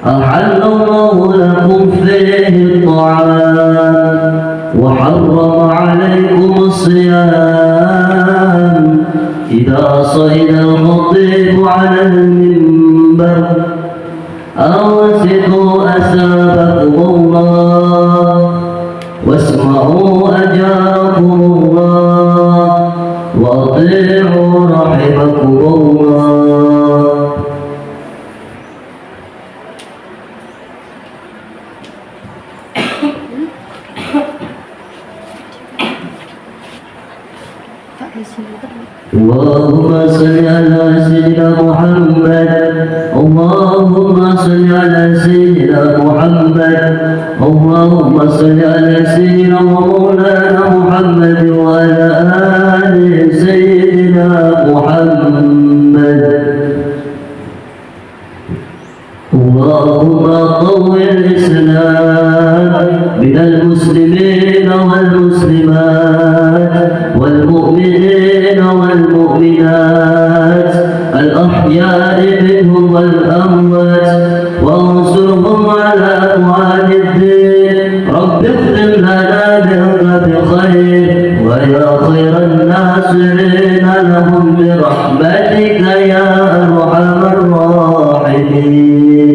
أحل الله لكم فيه الطعام وحرم عليكم الصيام إذا صعد الخطيب على المنبر أنصتوا أثابكم الله واسمعوا أجابكم الله وأطيعوا رحمكم الله. اللهم صل على سيدنا محمد اللهم صل على سيدنا محمد اللهم صل على سيدنا ومولانا محمد وعلى آل سيدنا محمد. اللهم قوي الإسلام من المسلمين والمسلمات والمؤمنين والمؤمنات الأحياء منهم والأموات وانصرهم على أعوان الدين. رب اختم لنا بهم بخير ويا خير الناصرين لهم برحمتك يا أرحم الراحمين.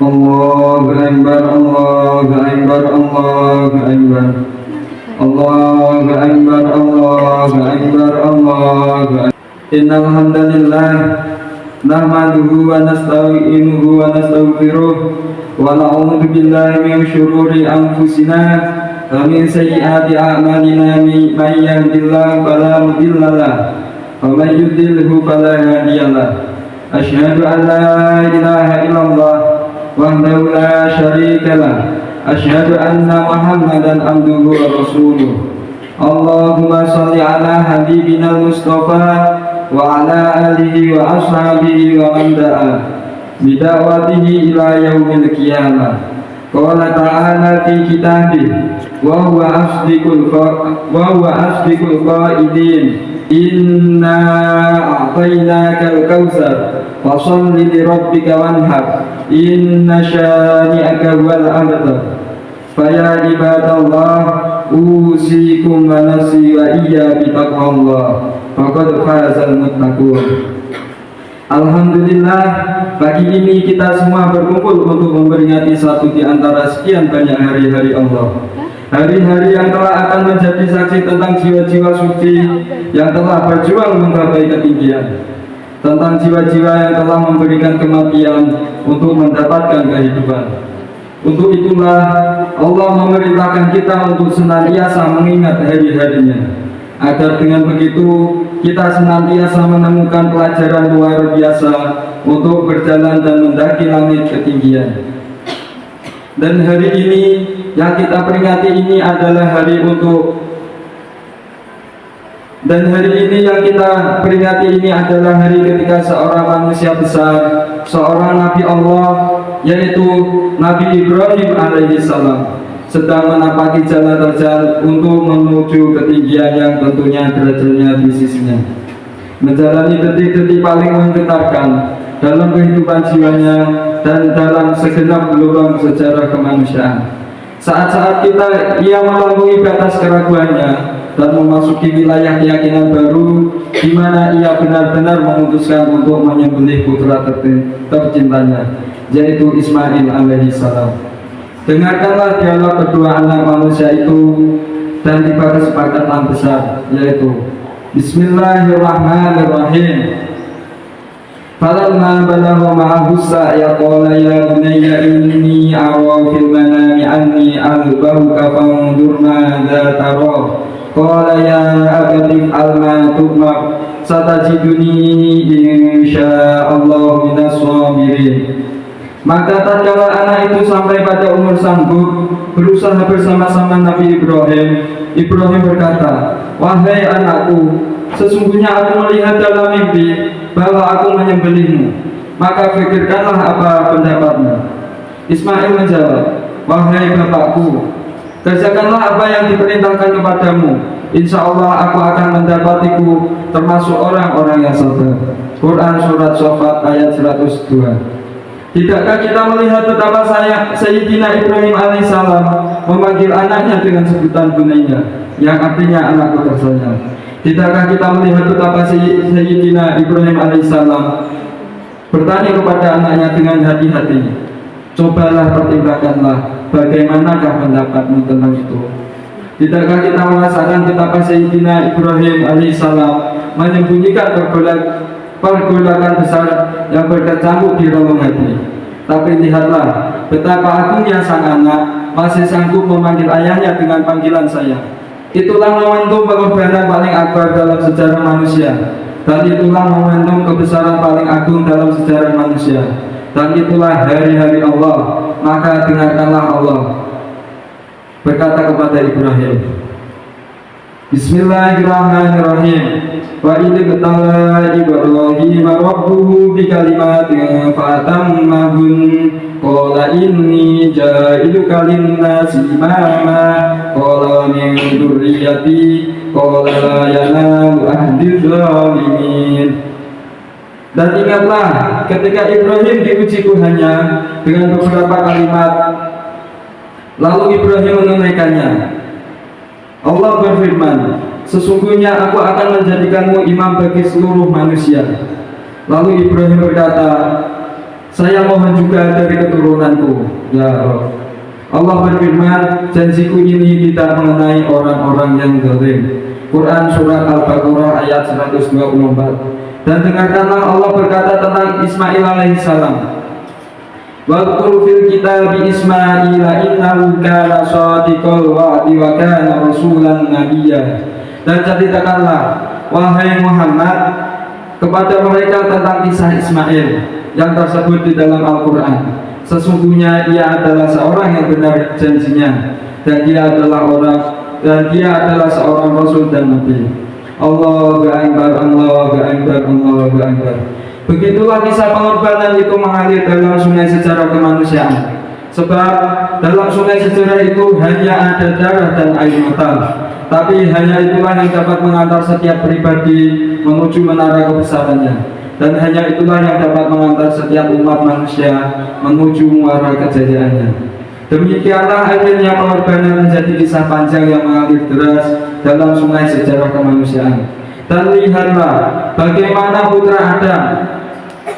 Allahu Akbar, Allahu Akbar, Allahu Akbar, Allahu Akbar, Allahu Akbar, Allahu Akbar. Innal hamdalillah nahmaduhu wa nasta'inuhu wa nastaghfiruh wa na'udzu billahi min shururi anfusina wa min sayyiati a'malina may yahdihillahu fala mudilla lahu wa may yudlilhu fala hadiya lahu. Asyhadu an la ilaha illallah wahdahu la syarika lah. Asyhadu anna Muhammadan abduhu wa rasuluh. Allahumma shalli ala habibina Mustafa wa ala alihi wa ashabihi wa man da'a bida'watihi ila yaumil qiyamah. Qala ta'ala fi kitabihi wa huwa asdiqul qailin inna a'tainakal kautsar fasholli li rabbika wanhar inna syani'aka huwal abtar. Faya ibadallah usikum wa nafsi wa iyya bitaqwallah faqad fazal muttaqun. Alhamdulillah, pagi ini kita semua berkumpul untuk memperingati satu di antara sekian banyak hari-hari Allah. Hari-hari yang telah akan menjadi saksi tentang jiwa-jiwa suci yang telah berjuang menggapai ketinggian, tentang jiwa-jiwa yang telah memberikan kematian untuk mendapatkan kehidupan. Untuk itulah Allah memerintahkan kita untuk senantiasa mengingat hari-harinya, agar dengan begitu kita senantiasa menemukan pelajaran luar biasa untuk berjalan dan mendaki langit ketinggian. Dan hari ini yang kita peringati ini adalah hari ketika seorang manusia besar, seorang Nabi Allah, yaitu Nabi Ibrahim alaihissalam, sedang menapaki jalan terjal untuk menuju ketinggian yang tentunya derajatnya di sisinya, menjalani detik-detik paling menggetarkan dalam kehidupan jiwanya dan dalam segenap gelombang sejarah kemanusiaan. Saat-saat ia melampaui batas keraguannya dan memasuki wilayah keyakinan baru, di mana ia benar-benar memutuskan untuk menyembelih putra tercintanya, yaitu Ismail alaihissalam. Dengarkanlah dialog kedua anak manusia itu dan tiba kesepakatan besar, yaitu Bismillahirrahmanirrahim. Falamma balagha ma'ahu sa'ya qala ya bunayya inni ara fil manami anni albahuka fanzur madza tara. Qala ya abati if'al ma tu'mar satajiduni insya'allahu minas sabirin. Maka tatkala anak itu sampai pada umur sanggup berusaha bersama-sama Nabi Ibrahim, Ibrahim berkata, "Wahai anakku, sesungguhnya aku melihat dalam mimpi bahwa aku menyembelihmu. Maka pikirkanlah apa pendapatmu." Ismail menjawab, "Wahai bapakku, kerjakanlah apa yang diperintahkan kepadamu. Insya Allah aku akan mendapatiku termasuk orang-orang yang sabar." Quran Surat Shofat ayat 102. Tidakkah kita melihat betapa Sayyidina Ibrahim alaihissalam memanggil anaknya dengan sebutan bunayya, yang artinya anakku tersayang? Tidakkah kita melihat betapa Sayyidina Ibrahim alaihissalam bertanya kepada anaknya dengan hati-hati, "Cobalah pertimbangkanlah, bagaimanakah pendapatmu tentang itu?" Tidakkah kita merasakan betapa Sayyidina Ibrahim alaihissalam menyembunyikan pergolakan besar yang berkecamuk di relung hati? Tapi lihatlah betapa agungnya sang anak masih sanggup memanggil ayahnya dengan panggilan sayang. Itulah momentum pengorbanan paling akbar dalam sejarah manusia, dan itulah momentum kebesaran paling agung dalam sejarah manusia, dan itulah hari-hari Allah. Maka dengarkanlah Allah berkata kepada Ibrahim, Bismillahirrahmanirrahim. Wa idh qala Ibrahim rabbuhu bi kalimatin fatammahun qala inni ja'iluka lin-nasi imama qala min dzurriyyati qala la yanalu ahdi dzalimin. Dan ingatlah ketika Ibrahim diuji Tuhannya dengan beberapa kalimat, lalu Ibrahim menunaikannya. Allah berfirman, "Sesungguhnya aku akan menjadikanmu imam bagi seluruh manusia." Lalu Ibrahim berkata, "Saya mohon juga dari keturunanku, ya Allah." Allah berfirman, "Janjiku ini tidak mengenai orang-orang yang zalim." Quran Surat Al-Baqarah ayat 124. Dan dengarkanlah Allah berkata tentang Ismail alaihissalam, "Wadhkur fil kitabi Ismail innahu kana shadiqal wa'di wa kana rasulan nabiyya." Dan ceritakanlah wahai Muhammad kepada mereka tentang kisah Ismail yang tersebut di dalam Al-Qur'an. Sesungguhnya ia adalah seorang yang benar janjinya, dan dia adalah seorang rasul dan nabi. Allahu akbar, Allahu akbar, Allahu akbar. Begitulah kisah pengorbanan itu mengalir dalam sungai sejarah kemanusiaan. Sebab dalam sungai sejarah itu hanya ada darah dan air mata, tapi hanya itulah yang dapat mengantar setiap pribadi menuju menara kebesarannya, dan hanya itulah yang dapat mengantar setiap umat manusia menuju muara kejayaannya. Demikianlah akhirnya pengorbanan menjadi kisah panjang yang mengalir deras dalam sungai sejarah kemanusiaan. Dan lihatlah bagaimana putra Adam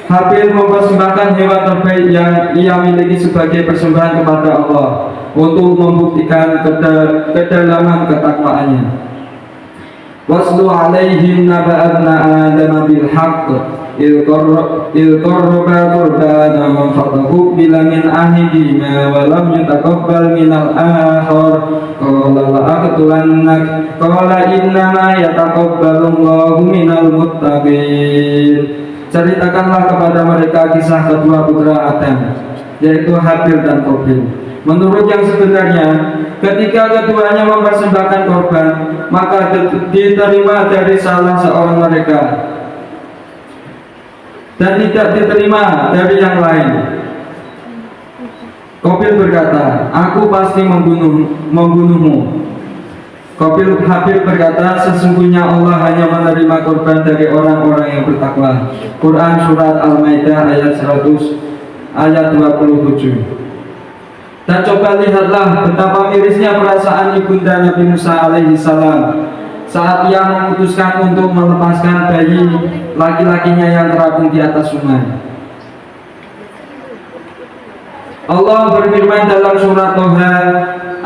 Habil mempersembahkan hewan terbaik yang ia miliki sebagai persembahan kepada Allah untuk membuktikan kedalaman ketakwaannya. Waslu alaihim naba'abna Adam bil haqq il qarraba qurbanan fataqabbala min ahadihima wa lam yataqabbal min al-akhar qala la aqtulannak qala innama yataqabbalu Allahu minal muttaqin. Ceritakanlah kepada mereka kisah kedua putra Adam, yaitu Habil dan Qabil. Menurut yang sebenarnya, ketika keduanya mempersembahkan korban, maka diterima dari salah seorang mereka dan tidak diterima dari yang lain. Qabil berkata, "Aku pasti membunuhmu." Habil berkata, "Sesungguhnya Allah hanya menerima korban dari orang-orang yang bertakwa." Quran Surat Al-Maidah ayat 27. Dan coba lihatlah betapa mirisnya perasaan ibunda Nabi Musa alaihissalam saat ia memutuskan untuk melepaskan bayi laki-lakinya yang terapung di atas sungai. Allah berfirman dalam surat Toha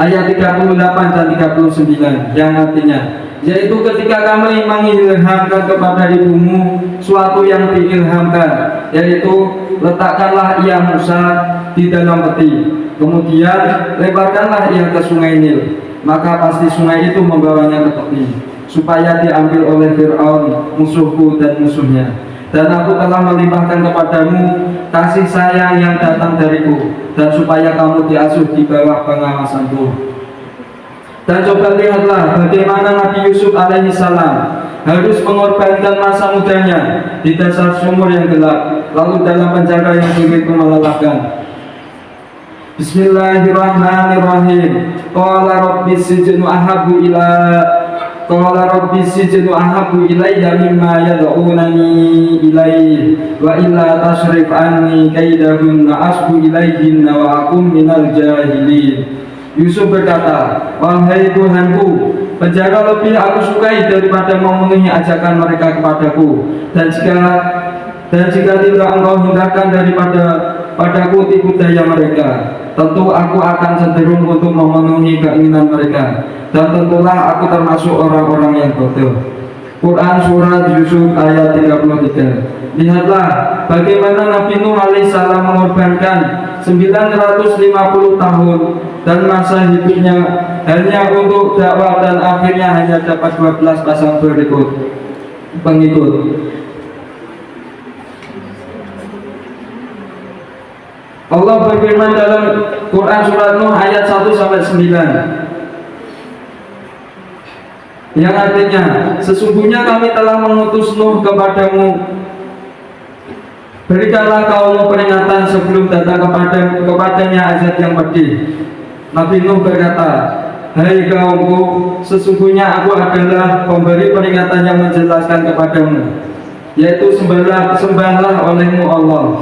ayat 38 dan 39 yang artinya, yaitu ketika kami mengilhamkan kepada ibumu suatu yang diilhamkan, yaitu letakkanlah ia Musa di dalam peti, kemudian lebarkanlah ia ke sungai Nil, maka pasti sungai itu membawanya ke tepi supaya diambil oleh Fir'aun musuhku dan musuhnya. Dan aku telah melimpahkan kepadamu kasih sayang yang datang dariku, dan supaya kamu diasuh di bawah pengawasanku. Dan coba lihatlah bagaimana Nabi Yusuf alaihissalam harus mengorbankan masa mudanya di dasar sumur yang gelap, lalu dalam penjara yang begitu melelahkan. Bismillahirrahmanirrahim. Qala rabbis sijnu ahabbu ilayya mimma yad'unani ilayhi wa illa tasrif anni kaidahunna asbu ilayhinna wa akum minal jahilin. Yusuf berkata, wahai Tuhanku, penjara lebih aku sukai daripada memenuhi ajakan mereka kepadaku, dan jika tidak engkau hindarkan padaku tipu daya mereka, tentu aku akan cenderung untuk memenuhi keinginan mereka, dan tentulah aku termasuk orang-orang yang bodoh. Quran Surat Yusuf ayat 33. Lihatlah bagaimana Nabi Nuh alaihissalam mengorbankan 950 tahun dan masa hidupnya hanya untuk dakwah, dan akhirnya hanya dapat 12 pasang pengikut. Allah berfirman dalam Quran Surat Nuh ayat 1-9 yang artinya, sesungguhnya kami telah mengutus Nuh kepadamu, berikanlah kaummu peringatan sebelum datang kepadanya azab yang pedih. Nabi Nuh berkata, hai kaumku, sesungguhnya aku adalah pemberi peringatan yang menjelaskan kepadamu, yaitu sembahlah olehmu Allah,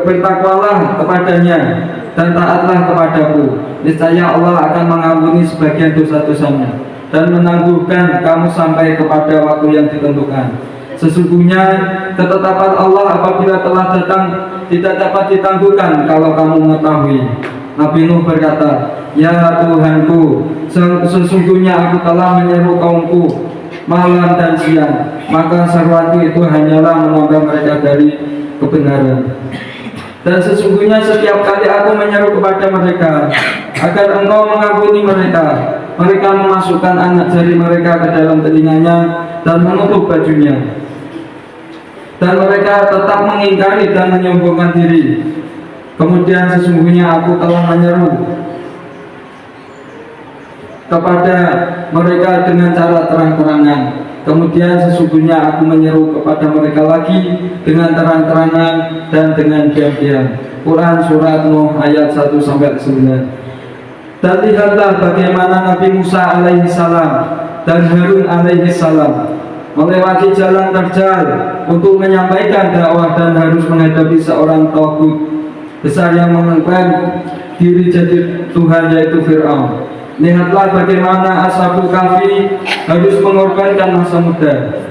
bertakwalah kepadanya, dan taatlah kepadaku. Niscaya Allah akan mengampuni sebagian dosa-dosamu dan menangguhkan kamu sampai kepada waktu yang ditentukan. Sesungguhnya ketetapan Allah apabila telah datang tidak dapat ditangguhkan kalau kamu mengetahui. Nabi Nuh berkata, ya Tuhanku, sesungguhnya aku telah menyeru kaumku malam dan siang, maka seruanku itu hanyalah menambah mereka dari kebenaran. Dan sesungguhnya setiap kali aku menyeru kepada mereka agar engkau mengampuni mereka, mereka memasukkan anak jari mereka ke dalam telinganya dan menutup bajunya, dan mereka tetap mengingkari dan menyombongkan diri. Kemudian sesungguhnya aku telah menyeru kepada mereka dengan cara terang-terangan. Kemudian sesungguhnya aku menyeru kepada mereka lagi dengan terang-terangan dan dengan diam-diam. Quran Surat Nuh ayat 1-9. Dan lihatlah bagaimana Nabi Musa alaihissalam dan Harun alaihissalam melewati jalan terjal untuk menyampaikan dakwah dan harus menghadapi seorang taghut besar yang mengklaim diri jadi Tuhan, yaitu Fir'aun. Lihatlah bagaimana Ashabul Kahfi harus mengorbankan masa muda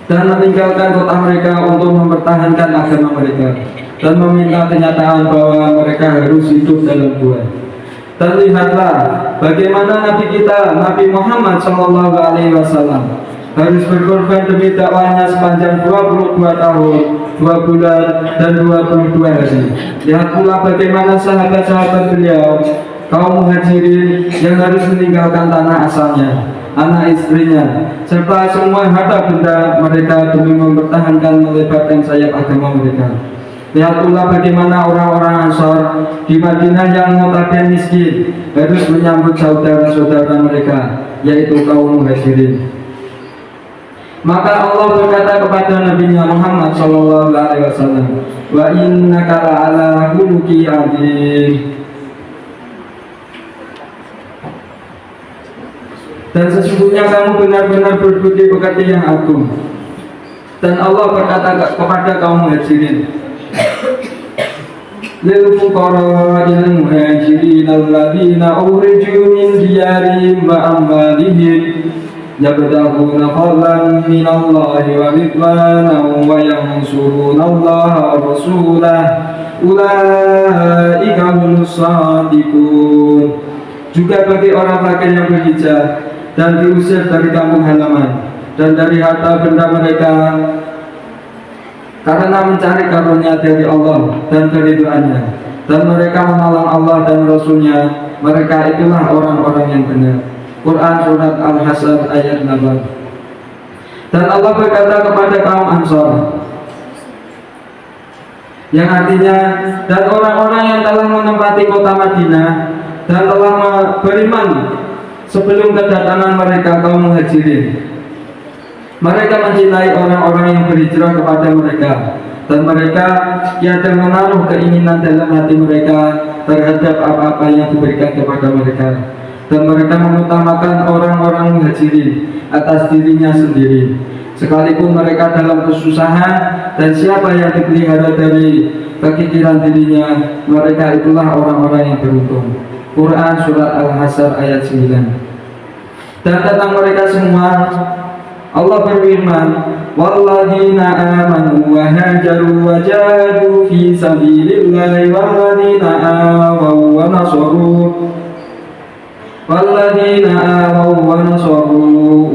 dan meninggalkan kota mereka untuk mempertahankan agama mereka dan meminta kenyataan bahwa mereka harus hidup dalam gua. Dan lihatlah bagaimana Nabi kita, Nabi Muhammad SAW harus berkorban demi dakwahnya sepanjang 22 tahun, 2 bulan, dan 22 hari. Lihat pula bagaimana sahabat-sahabat beliau, kaum muhajirin yang harus meninggalkan tanah asalnya, anak istrinya, serta semua harta benda mereka demi mempertahankan melebarkan sayap agama mereka. Lihat pula bagaimana orang-orang Ansor di Madinah yang notabene miskin harus menyambut saudara-saudara mereka, yaitu kaum muhajirin. Maka Allah berkata kepada Nabi Muhammad SAW, wa innaka la'ala khuluqin 'adzim. Dan sesungguhnya kamu benar-benar berbudi pekerti yang agung. Dan Allah berkata kepada kaum muhajirin, lil fuqara'il muhajirin alladziina ukhriju min diyarihim wa amwalihim yabtaghuna fadlan minallahi wa ridwanan wa yansurunallaha wa rasulahu ulaika humus shadiqun. Juga bagi orang fakir yang berhijrah dan diusir dari kampung halaman dan dari harta benda mereka karena mencari karunia dari Allah dan keridhaannya, dan mereka menolong Allah dan Rasulnya, mereka itulah orang-orang yang benar. Quran Surat Al-Hasyr ayat 8. Dan Allah berkata kepada kaum Ansor, yang artinya dan orang-orang yang telah menempati kota Madinah dan telah beriman sebelum kedatangan mereka kaum muhajirin. Mereka mencintai orang-orang yang berhijrah kepada mereka, dan mereka tiada menaruh keinginan dalam hati mereka terhadap apa-apa yang diberikan kepada mereka, dan mereka mengutamakan orang-orang muhajirin atas dirinya sendiri sekalipun mereka dalam kesusahan. Dan siapa yang dipelihara dari kekikiran dirinya, mereka itulah orang-orang yang beruntung. Quran Surat Al-Hasyr ayat 9. Dan tentang mereka semua Allah berfirman, walladzina amanu wa hajaru wa jahadu fi sabilillahi walladzina awaw wa nasaru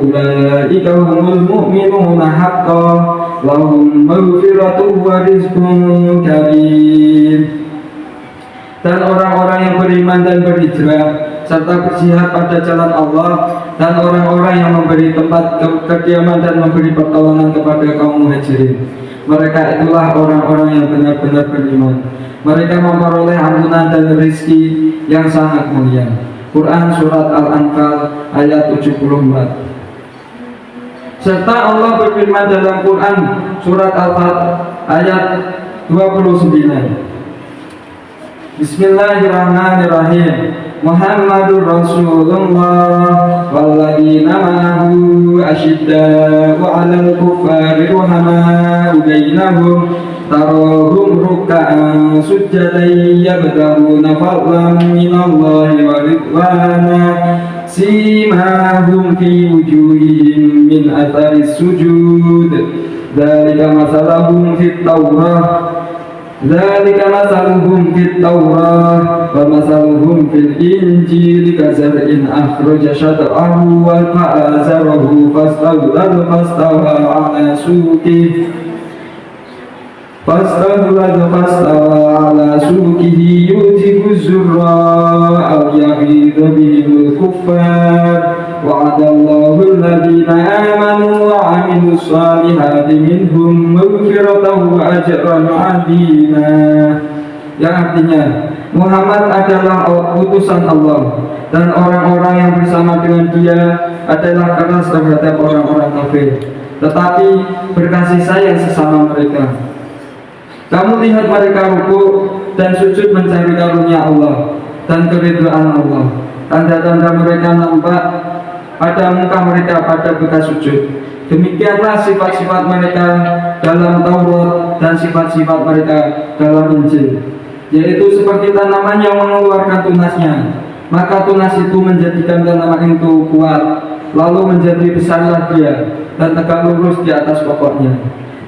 ulaika humul mu'minuna haqqan lahum maghfiratun wa rizqun karim. Dan orang-orang yang beriman dan berhijrah serta berjihad pada jalan Allah, dan orang-orang yang memberi tempat kediaman dan memberi pertolongan kepada kaum muhajirin, mereka itulah orang-orang yang benar-benar beriman. Mereka memperoleh ampunan dan rezeki yang sangat mulia. Quran Surat Al-Anfal ayat 74. Serta Allah berfirman dalam Quran Surat Al-Fath ayat 29. Bismillahirrahmanirrahim. Muhammadur Rasulullah walladzina ma'ahu asyidda'u 'alal kuffari ruhama'u bainahum tarahum ruk'an sujjadan yabtaghuna fadlan minallahi wa ridwana simahum fi wujuhihim min atharis sujud dzalika masalahum fit Taurah Dzalika masaluhum fit Taurah wa masaluhum fil Injil kazar'in akhraja syat'ahu wa fa'azarahu fastawa 'ala suqihi yujibu zurra'a yaghidhu bihil kuffar wa'adallahu alladhina amanu wa 'amilus salihati minhum maghfiratan wa ajran 'azima. Yang artinya Muhammad adalah utusan Allah, dan orang-orang yang bersama dengan dia adalah keras terhadap orang-orang kafir, tetapi berkasih sayang sesama mereka. Kamu lihat mereka rukuk dan sujud mencari karunia Allah dan keridhaan Allah. Tanda-tanda mereka nampak pada muka mereka pada bekas sujud. Demikianlah sifat-sifat mereka dalam Taurat dan sifat-sifat mereka dalam Injil, yaitu seperti tanaman yang mengeluarkan tunasnya, maka tunas itu menjadikan tanaman itu kuat, lalu menjadi besarlah dia dan tegak lurus di atas pokoknya.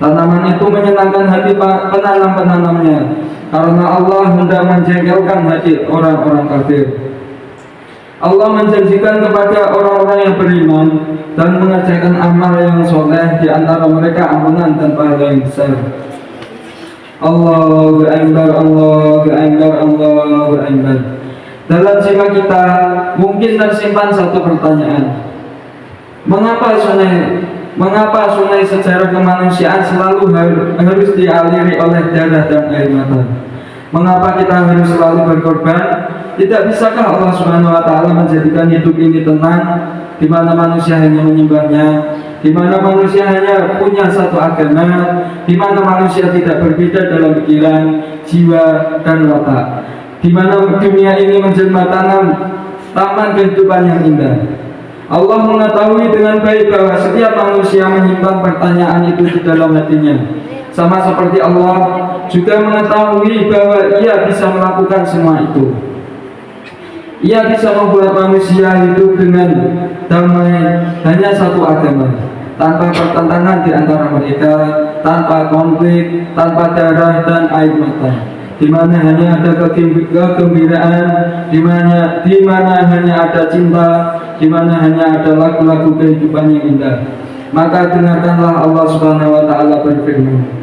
Tanaman itu menyenangkan hati penanam-penanamnya, karena Allah hendak menjengkelkan hati orang-orang kafir. Allah menjanjikan kepada orang-orang yang beriman dan mengerjakan amal yang soleh di antara mereka ampunan dan pahala yang besar. Allahu Akbar, Allahu Akbar, Allahu Akbar. Dalam jiwa kita mungkin tersimpan satu pertanyaan. Mengapa sungai sejarah kemanusiaan selalu harus dialiri oleh darah dan air mata? Mengapa kita harus selalu berkorban? Tidak bisakah Allah Subhanahu wa Ta'ala menjadikan hidup ini tenang, di mana manusia hanya menyembahnya, di mana manusia hanya punya satu agama, di mana manusia tidak berbeda dalam pikiran, jiwa, dan watak, di mana dunia ini menjelma taman kehidupan yang indah. Allah mengetahui dengan baik bahwa setiap manusia menyimpan pertanyaan itu di dalam hatinya. Sama seperti Allah juga mengetahui bahwa Ia bisa melakukan semua itu. Ia bisa membuat manusia hidup dengan damai, hanya satu agama, tanpa pertentangan di antara mereka, tanpa konflik, tanpa darah dan air mata, di mana hanya ada kegembiraan, di mana hanya ada cinta, di mana hanya ada lagu-lagu kehidupan yang indah. Maka dengarkanlah Allah Subhanahu wa Ta'ala berfirman,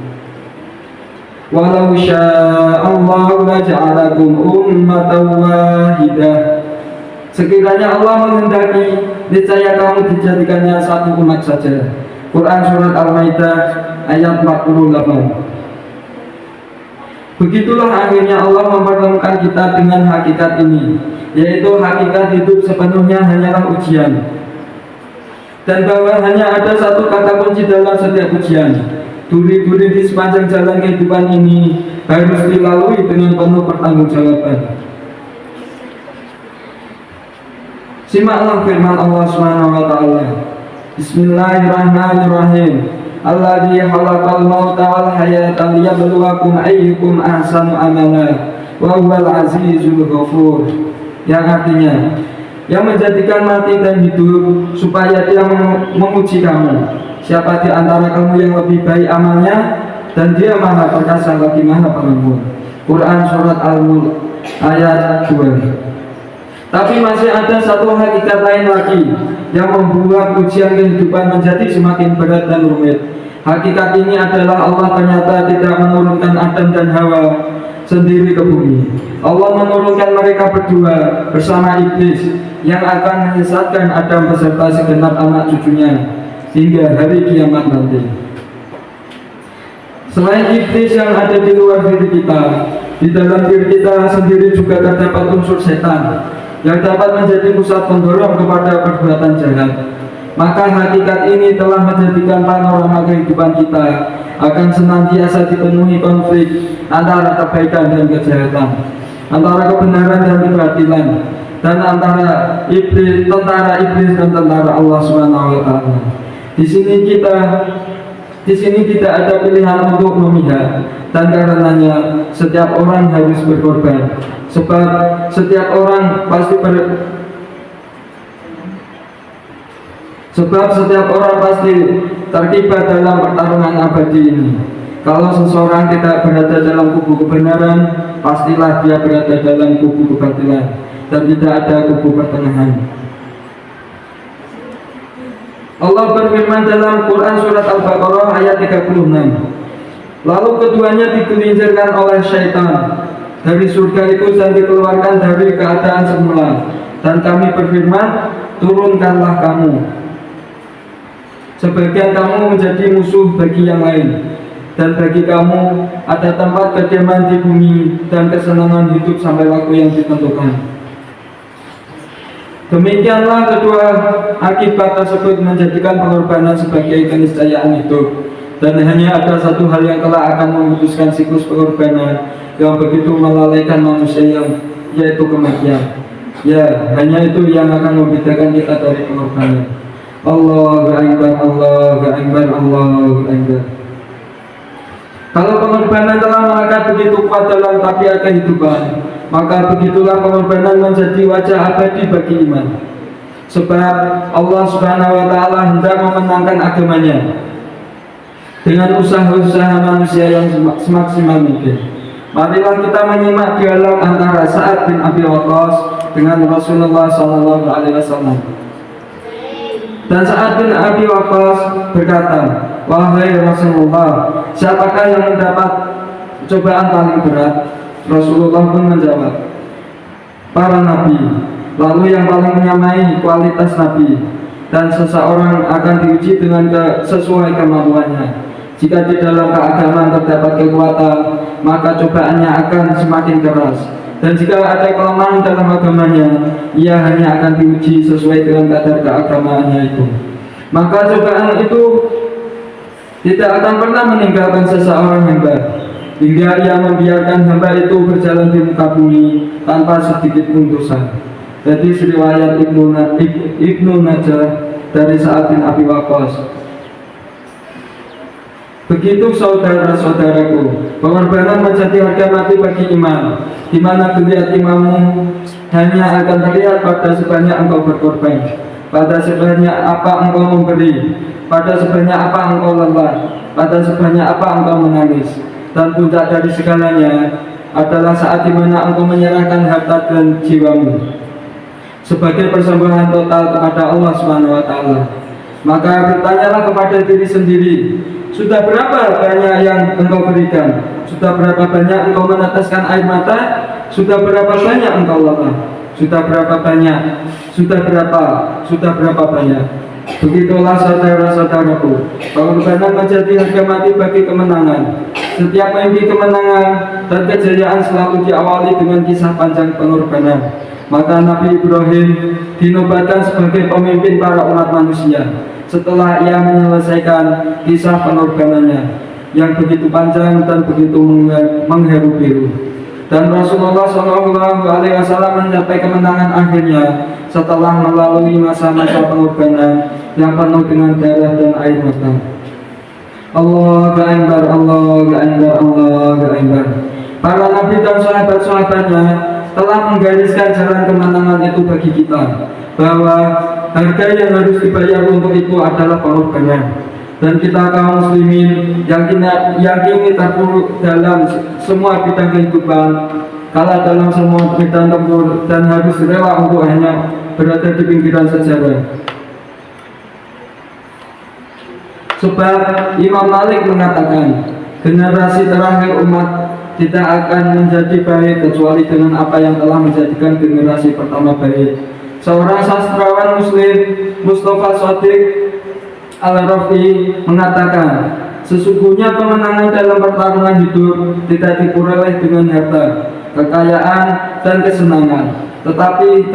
walau sya'allahu laja'alakum ummatan wahidah. Sekiranya Allah menghendaki, niscaya kamu dijadikannya satu umat saja. Quran Surat Al-Maidah ayat 48. Begitulah akhirnya Allah mempertemukan kita dengan hakikat ini, yaitu hakikat hidup sepenuhnya hanyalah ujian, dan bahwa hanya ada satu kata kunci dalam setiap ujian. Duri-duri di sepanjang jalan kehidupan ini harus dilalui dengan penuh pertanggungjawaban. Simaklah firman Allah Subhanahu wa taala. Bismillahirrahmanirrahim. Alladzi khalaqal mauta wal hayata liyabluwakum ayyukum ahsanu amala wa huwal azizul ghafur. Yang artinya, yang menjadikan mati dan hidup supaya Dia menguji kamu, siapa di antara kamu yang lebih baik amalnya, dan Dia Maha Perkasa lagi Maha Pengampun. Quran surat Al-Mulk ayat 2. Tapi masih ada satu hakikat lain lagi yang membuat ujian kehidupan menjadi semakin berat dan rumit. Hakikat ini adalah Allah ternyata tidak menurunkan Adam dan Hawa sendiri ke bumi. Allah menurunkan mereka berdua bersama iblis yang akan menyesatkan Adam beserta segenap anak cucunya hingga hari kiamat nanti. Selain iblis yang ada di luar diri kita, di dalam diri kita sendiri juga terdapat unsur setan yang dapat menjadi pusat pendorong kepada perbuatan jahat. Maka hakikat ini telah menjadikan panorama kehidupan kita akan senantiasa dipenuhi konflik antara kebaikan dan kejahatan, antara kebenaran dan kebatilan, dan antara tentara iblis dan tentara Allah Subhanahu wa taala. Di sini tidak ada pilihan untuk memihak, dan karenanya setiap orang harus berkorban, sebab setiap orang pasti terlibat dalam pertarungan abadi ini. Kalau seseorang tidak berada dalam kubu kebenaran, pastilah dia berada dalam kubu kebatilan, dan tidak ada kubu pertengahan. Allah berfirman dalam Quran surat Al-Baqarah ayat 36. Lalu keduanya digelincirkan oleh syaitan dari surga itu dan dikeluarkan dari keadaan semula. Dan kami berfirman, turunkanlah kamu, sebagian kamu menjadi musuh bagi yang lain, dan bagi kamu ada tempat kediaman di bumi dan kesenangan hidup sampai waktu yang ditentukan. Demikianlah kedua akibat tersebut menjadikan pengorbanan sebagai keniscayaan hidup, dan hanya ada satu hal yang kelak akan memutuskan siklus pengorbanan yang begitu melalaikan manusia, yaitu kematian. Ya, hanya itu yang akan membedakan kita dari pengorbanan. Allahu Akbar, Allahu Akbar, Allahu Akbar. Kalau pengorbanan telah melekat begitu kuat dalam tabiat kehidupan, maka begitulah pengorbanan menjadi wajah abadi bagi iman. Sebab Allah Subhanahu wa taala hendak memenangkan agamanya dengan usaha-usaha manusia yang semaksimal mungkin. Marilah kita menyimak dialog antara Sa'ad bin Abi Waqqas dengan Rasulullah SAW. Dan Sa'ad bin Abi Waqqas berkata, "Wahai Rasulullah, siapakah yang mendapat cobaan paling berat?" Rasulullah pun menjawab, "Para nabi." Lalu yang paling menyamai kualitas nabi, dan seseorang akan diuji dengan sesuai kemampuannya. Jika di dalam keagamaan terdapat kekuatan, maka cobaannya akan semakin keras. Dan jika ada kelemahan dalam agamanya, ia hanya akan diuji sesuai dengan kadar keagamaannya itu. Maka cobaan itu tidak akan pernah meninggalkan seseorang hamba, hingga ia membiarkan hamba itu berjalan di muka bumi tanpa sedikit pun dosa. Jadi riwayat Ibnu Najah dari Sa'ad bin Abi Waqqas. Begitu saudara-saudaraku, pengorbanan menjadi harga mati bagi iman, di mana geliat imanmu hanya akan terlihat pada sebanyak engkau berkorban, pada sebanyak apa engkau memberi, pada sebanyak apa engkau lelah, pada sebanyak apa engkau menangis. Dan puncak dari segalanya adalah saat di mana engkau menyerahkan harta dan jiwamu sebagai persembahan total kepada Allah Subhanahu wa taala. Maka bertanyalah kepada diri sendiri, sudah berapa banyak yang engkau berikan? Sudah berapa banyak engkau meneteskan air mata? Sudah berapa banyak engkau lelah? Sudah berapa banyak? Sudah berapa banyak? Begitulah saudara-saudaraku, pengorbanan menjadi harga mati bagi kemenangan. Setiap mimpi kemenangan dan kejayaan selalu diawali dengan kisah panjang pengorbanan. Maka Nabi Ibrahim dinobatkan sebagai pemimpin para umat manusia setelah ia menyelesaikan kisah pengorbanannya yang begitu panjang dan begitu mengharu-biru. Dan Rasulullah SAW mencapai kemenangan akhirnya setelah melalui masa-masa pengorbanan yang penuh dengan darah dan air mata. Allahu Akbar, Allahu Akbar, Allahu Akbar. Para nabi dan sahabat-sahabatnya telah menggariskan jalan kemenangan itu bagi kita, bahwa harga yang harus dibayar untuk itu adalah pengorbanan. Dan kita kaum muslimin yang yakini terpuruk dalam semua bidang kehidupan, kalah dalam semua medan tempur, dan harus rela untuk hanya berada di pinggiran sejarah. Sebab Imam Malik mengatakan, generasi terakhir umat tidak akan menjadi baik kecuali dengan apa yang telah menjadikan generasi pertama baik. Seorang sastrawan muslim, Mustafa Shadiq Al-Rafi, mengatakan, sesungguhnya kemenangan dalam pertarungan hidup tidak diperoleh dengan harta, kekayaan, dan kesenangan, tetapi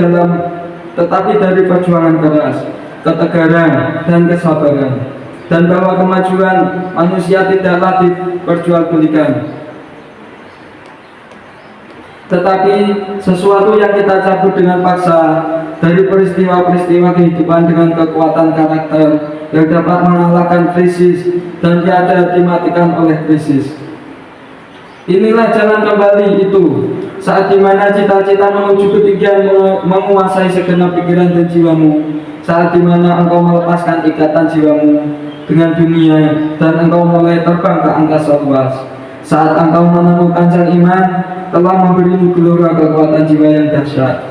dari perjuangan keras, ketegaran, dan kesabaran. Dan bahwa kemajuan manusia tidaklah diperjualbelikan, tetapi sesuatu yang kita cabut dengan paksa dari peristiwa-peristiwa kehidupan dengan kekuatan karakter yang dapat mengalahkan krisis dan tiada dimatikan oleh krisis. Inilah jalan kembali itu, saat dimana cita-cita menuju ketinggian menguasai segenap pikiran dan jiwamu, saat dimana engkau melepaskan ikatan jiwamu dengan dunia dan engkau mulai terbang ke angkasa luas, saat engkau menemukan sang iman telah memberimu gelora kekuatan jiwa yang dahsyat,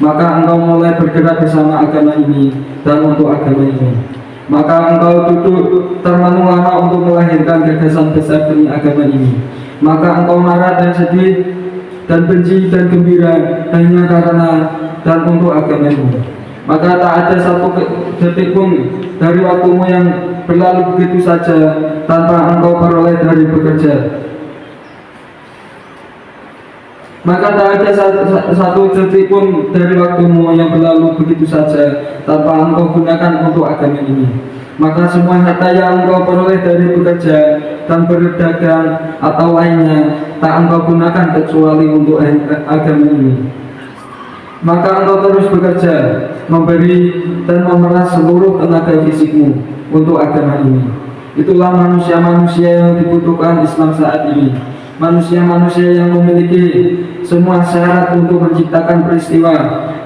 maka engkau mulai bergerak bersama agama ini dan untuk agama ini. Maka engkau duduk termenung lama untuk melahirkan gagasan besar demi agama ini. Maka engkau marah dan sedih dan benci dan gembira hanya karena dan untuk agamamu. Maka tak ada satu detik pun dari waktumu yang berlalu begitu saja tanpa engkau peroleh dari bekerja. Maka tak ada satu detik pun dari waktumu yang berlalu begitu saja tanpa engkau gunakan untuk agama ini. Maka semua harta yang engkau peroleh dari bekerja dan berdagang atau lainnya tak engkau gunakan kecuali untuk agama ini. Maka engkau terus bekerja, memberi dan memeras seluruh tenaga fisikmu untuk agama ini. Itulah manusia-manusia yang dibutuhkan Islam saat ini. Manusia-manusia yang memiliki semua syarat untuk menciptakan peristiwa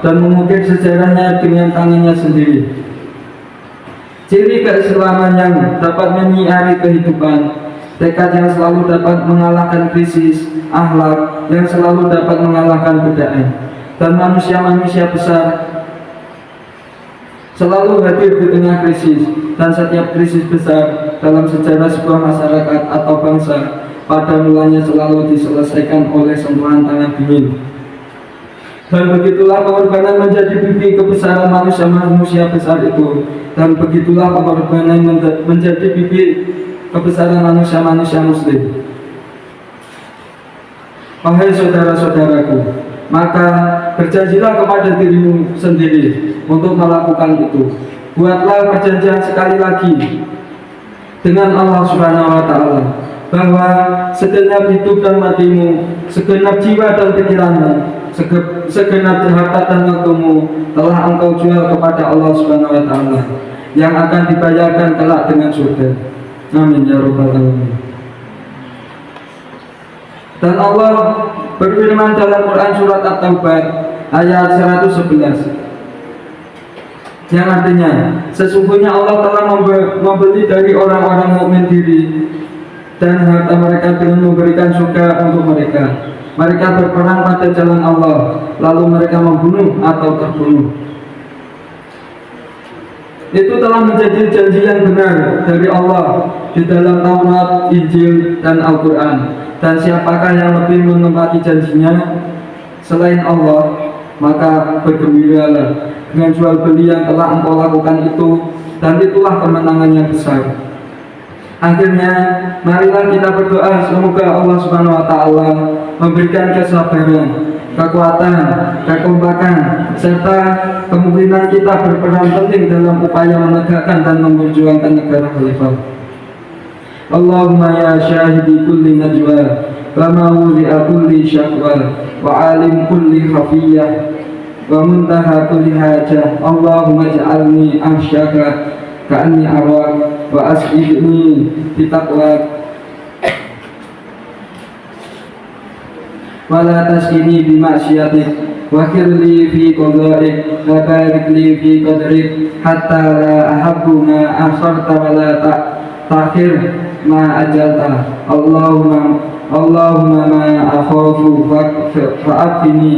dan mengukir sejarahnya dengan tangannya sendiri. Ciri keislaman yang dapat menyiari kehidupan, tekad yang selalu dapat mengalahkan krisis, akhlak yang selalu dapat mengalahkan godaan, dan manusia-manusia besar selalu hadir di tengah krisis, dan setiap krisis besar dalam sejarah sebuah masyarakat atau bangsa pada mulanya selalu diselesaikan oleh sentuhan tangan dingin. Dan begitulah pengorbanan menjadi bukti kebesaran manusia-manusia besar itu. Dan begitulah pengorbanan menjadi bibit kebesaran manusia-manusia muslim. Wahai saudara-saudaraku, maka berjanjilah kepada dirimu sendiri untuk melakukan itu. Buatlah perjanjian sekali lagi dengan Allah Subhanahu wa Ta'ala, bahwa segenap hidup dan matimu, segenap jiwa dan pikiranmu, segenap harta dan waktumu telah engkau jual kepada Allah Subhanahu wa Ta'ala, yang akan dibayarkan kelak dengan surga. Amin ya rabbal alamin. Dan Allah berfirman dalam Quran surat At-Taubah ayat 111, yang artinya, sesungguhnya Allah telah membeli dari orang-orang mukmin diri dan harta mereka dengan memberikan surga untuk mereka. Mereka berperang pada jalan Allah, lalu mereka membunuh atau terbunuh. Itu telah menjadi janji yang benar dari Allah di dalam Taurat, Injil, dan Al-Quran. Dan siapakah yang lebih menempati janjinya selain Allah? maka bergembiralah dengan jual beli yang telah engkau lakukan itu, dan itulah kemenangan yang besar. Akhirnya, marilah kita berdoa semoga Allah Subhanahu wa Ta'ala memberikan kesabaran, kekuatan, kekompakan, serta kemungkinan kita berperan penting dalam upaya menegakkan dan memperjuangkan negara khalifah. Allahumma ya syahidi kulli najwa wa mawdi'a kulli syakwa wa alim kulli khafiyah wa muntaha kulli hajah. Allahumma ja'alni ahsyaka ka'anni arak wa as'idni bitaqwak wa la taskini bimaksiatik wa khirli fi qada'ik wa barik li fi qadrik hatta la ahabbu ma akharta wa la ta'khir ma ajalta. Allahumma ma akhafu fa'afini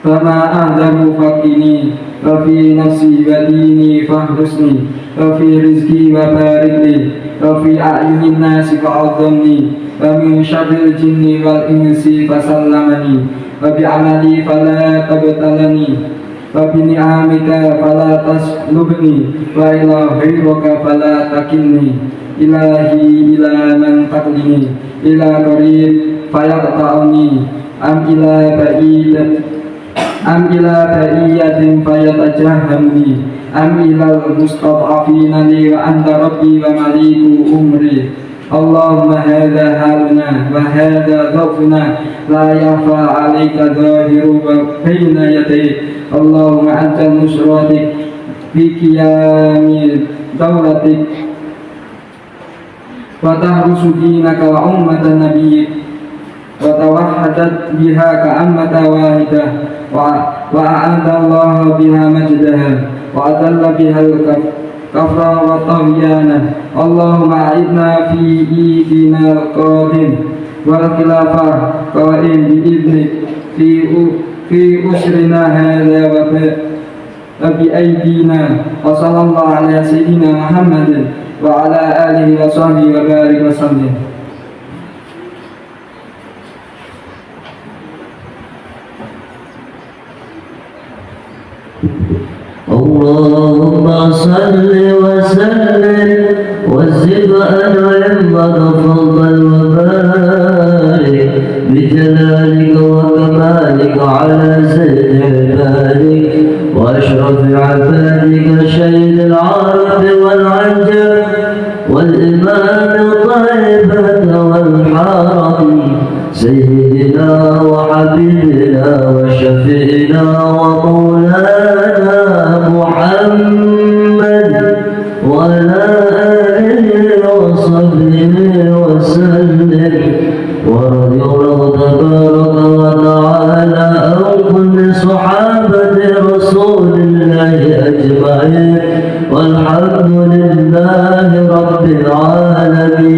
wa ma a'zamu faqini wa fi nafsi wa dini fahrusni wa fi rizki wa barik li wa fi a'yunin nasi fa'adzamni wa min syarril jinni wal insi fasallamani wa bi amali fala tabtalani wa bi ni'amika fala taslubni wa ila ghayrika fala takilni. Ilahi ila man taqlini ila qarib fayaqta'uni am ila ba'iyatin fayatajahhamni am ila mustad'afina li wa anta rabbi wa maliku umri. Allahumma hadha haluna wa hadha dhafuna la yakhfa 'alaika dhahiru wa baina yadayk. Allahumma antal nusratik fi qiyami dawlatik wa tahrusu dinaka wa ummatan nabiyyik wa tawahhadat biha ka'ammata wahidah wa a'adha Allah biha majdaha wa adalla biha al-kafra wa tahyana. Allahumma a'idna fi idina al-qadim wal khilafah qa'im bi'idnik fi usrina hadha wa bi aydina. Wa sallallahu ala sayyidina Muhammadin wa ala alihi wa sahbihi wa barik wa sallim. Allahumma salli wa sallim wa zid wa an'im wa tafaddal wa barik bi jalalika wa kamalika ala sayyidil ibalik wa ashrafi ibadika sayyidil arif wal ajab والإمام الطيبة والحرم سيدنا وحبيبنا وشفينا ومولانا محمد وعلى آله وصحبه وسلم. ورضي الله تبارك وتعالى عن كل صحابة رسول الله أجمعين والحمد لله رب العالمين.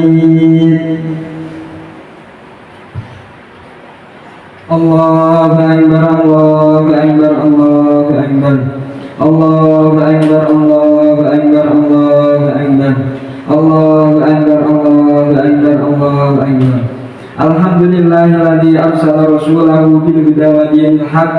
Allahu akbar, Allahu akbar, Allahu akbar, Allahu akbar, Allahu akbar, Allahu akbar, Allahu akbar, Allahu akbar, Allahu akbar. Alhamdulillahilladzi arsala rasulahu bil huda wa dinil haqq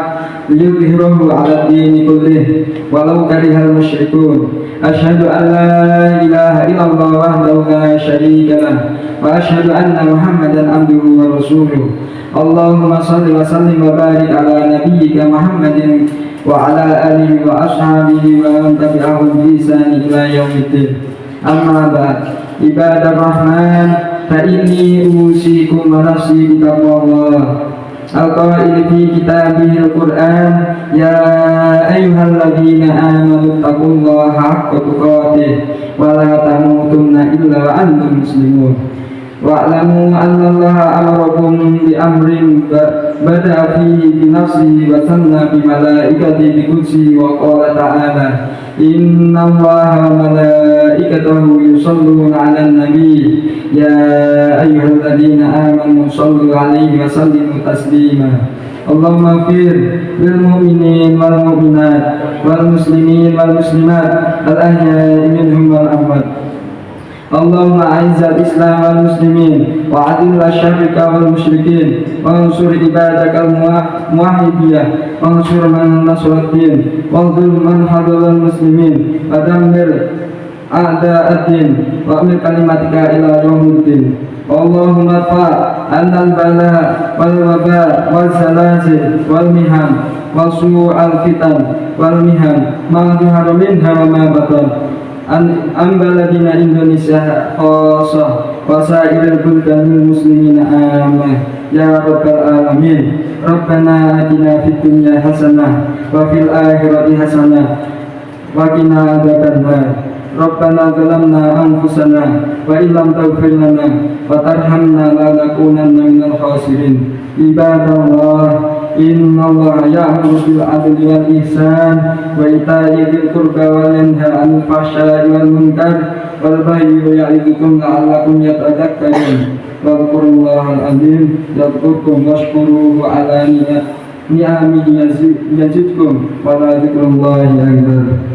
liyudhhirahu 'ala ad-dini kullih walau karihal musyrikun. Asyhadu an la ilaha illallah wahdahu la syarika lah wa asyhadu anna Muhammadan abduhu wa rasuluh. Allahumma shalli wa sallim wa barik ala nabiyyika Muhammadin wa ala alihi wa ashabihi wa man tabi'ahum bi ihsan ila yaumiddin. Amma ba'd. Ibadah Rahman, fa inni usikum wa nafsi bi taqwallah. Al-qail fi kitabihil Qur'an, ya ayyuhalladzina amanu taqullaha haqqa tuqatih wa la tamutunna illa wa antum muslimun. Wa'lamu anna Allaha amarakum bi amrin bada'a fihi bi nafsihi wa sanna bi malaikatihi bi qudsihi wa qala ta'ala inna Allaha wa malaikatahu yusalluna 'alan nabi ya ayyuhalladzina amanu sallu 'alaihi wa sallimu taslima. Allahumma ighfir lil mu'minin wal mu'minat wal muslimin wal muslimat al ahya'i minhum wal amwat. اللهم أعز الإسلام والمسلمين وأذل الشرك والمشركين وانصر عبادك الموحدين وانصر من نصر الدين واخذل من حضر المسلمين ودمر أعداء الدين وأمر كلمتك إلى يوم الدين اللهم ارفع عنا البلاء والوباء والزلازل والمحن وسوء الفتن والمحن ما ظهر منها وما بطن عن بلدنا إندونيسيا خاصة وسائر البلدان المسلمين آمين يا رب العالمين ربنا آتنا في الدنيا حسنة وفي الآخرة حسنة وقنا عذاب النار ربنا ظلمنا أنفسنا وإن لم تغفر لنا وترحمنا لنكونن من الخاسرين عباد الله إن الله يأمر بالعدل والإحسان وإيتاء ذي القربى وينهى عن الفحشاء والمنكر والبغي يعظكم لعلكم تذكرون واذكروا الله العظيم يذكركم واشكروه على نعمه يزدكم ولذكر الله أكبر